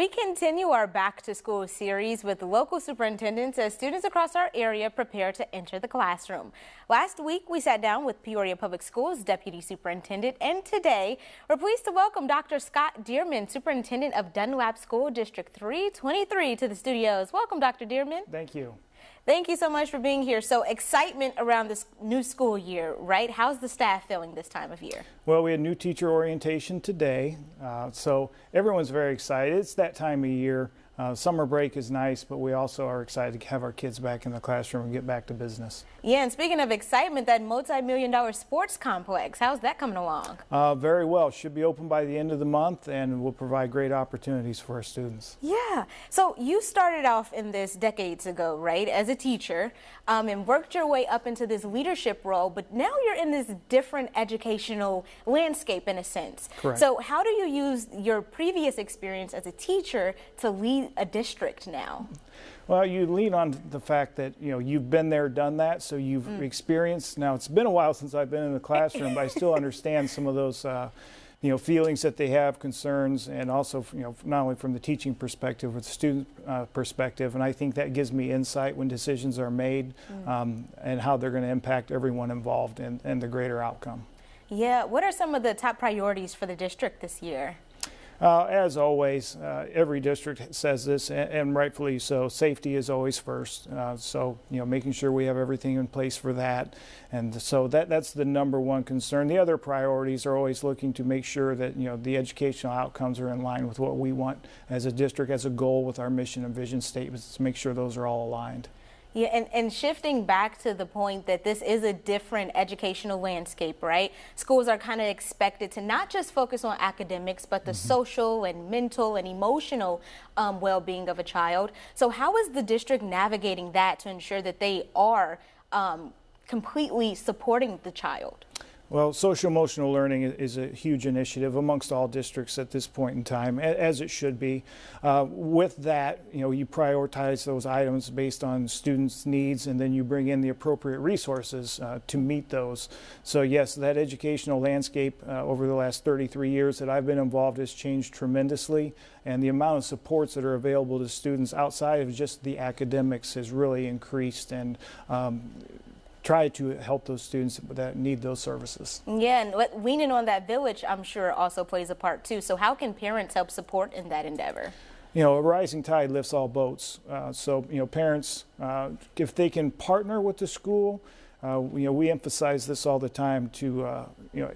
We continue our Back to School series with local superintendents as students across our area prepare to enter the classroom. Last week, we sat down with Peoria Public Schools Deputy Superintendent, and today we're pleased to welcome Dr. Scott Dearman, Superintendent of Dunlap School District 323, to the studios. Welcome, Dr. Dearman. Thank you. Thank you so much for being here. So excitement around this new school year, right? How's the staff feeling this time of year? Well, we had new teacher orientation today, so everyone's very excited. It's that time of year. Summer break is nice, but we also are excited to have our kids back in the classroom and get back to business. Yeah, and speaking of excitement, that multi-million-dollar sports complex, how's that coming along? Very well. Should be open by the end of the month and will provide great opportunities for our students. Yeah. So you started off in this decades ago, right, as a teacher, and worked your way up into this leadership role, but now you're in this different educational landscape in a sense. Correct. So how do you use your previous experience as a teacher to lead a district now? Well, you lean on the fact that, you've been there, done that, so you've experienced. Now, it's been a while since I've been in the classroom, but I still understand some of those, feelings that they have, concerns, and also, not only from the teaching perspective, but the student perspective. And I think that gives me insight when decisions are made and how they're going to impact everyone involved and the greater outcome. Yeah. What are some of the top priorities for the district this year? As always, every district says this, and rightfully so. Safety is always first. So, making sure we have everything in place for that. And so that's the number one concern. The other priorities are always looking to make sure that, the educational outcomes are in line with what we want as a district, as a goal with our mission and vision statements, to make sure those are all aligned. Yeah, and shifting back to the point that this is a different educational landscape, right? Schools are kind of expected to not just focus on academics, but the social and mental and emotional well-being of a child. So how is the district navigating that to ensure that they are completely supporting the child? Well, social emotional learning is a huge initiative amongst all districts at this point in time, as it should be. With that, you prioritize those items based on students' needs, and then you bring in the appropriate resources to meet those. So yes, that educational landscape over the last 33 years that I've been involved has changed tremendously, and the amount of supports that are available to students outside of just the academics has really increased, and try to help those students that need those services. Yeah, and leaning on that village, I'm sure, also plays a part too. So how can parents help support in that endeavor? A rising tide lifts all boats. So, parents, if they can partner with the school, we emphasize this all the time to,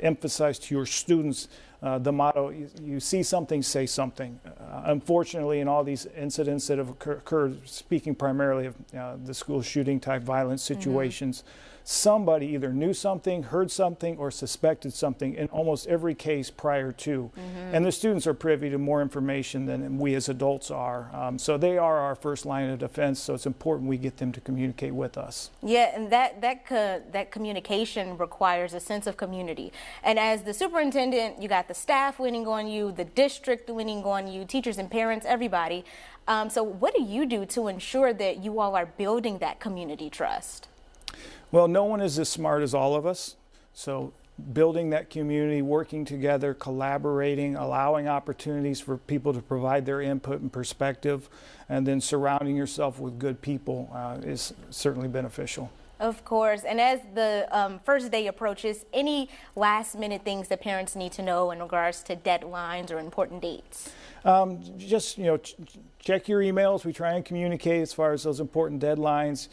emphasize to your students the motto, you see something, say something. Unfortunately, in all these incidents that have occurred, speaking primarily of the school shooting type violent situations, somebody either knew something, heard something, or suspected something in almost every case prior to. And the students are privy to more information than we as adults are. So they are our first line of defense, so it's important we get them to communicate with us. Yeah, and that communication requires a sense of community. And as the superintendent, you got the staff leaning on you, the district leaning on you, teachers and parents, everybody. So what do you do to ensure that you all are building that community trust? Well, no one is as smart as all of us. So building that community, working together, collaborating, allowing opportunities for people to provide their input and perspective, and then surrounding yourself with good people is certainly beneficial. Of course. And as the first day approaches, any last minute things that parents need to know in regards to deadlines or important dates? Just, check your emails. We try and communicate as far as those important deadlines,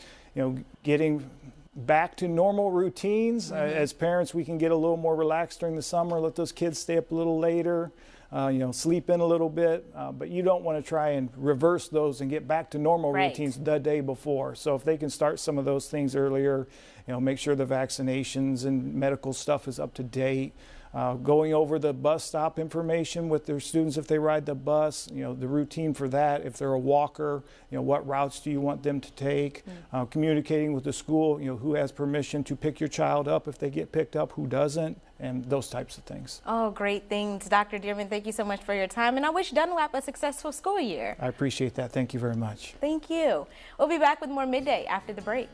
getting back to normal routines. As parents, we can get a little more relaxed during the summer, let those kids stay up a little later, sleep in a little bit, but you don't want to try and reverse those and get back to normal routines the day before. So if they can start some of those things earlier, make sure the vaccinations and medical stuff is up to date. Going over the bus stop information with their students if they ride the bus, the routine for that. If they're a walker, what routes do you want them to take? Communicating with the school, who has permission to pick your child up if they get picked up, who doesn't, and those types of things. Oh, great things. Dr. Dearman, thank you so much for your time, and I wish Dunlap a successful school year. I appreciate that. Thank you very much. Thank you. We'll be back with more Midday after the break.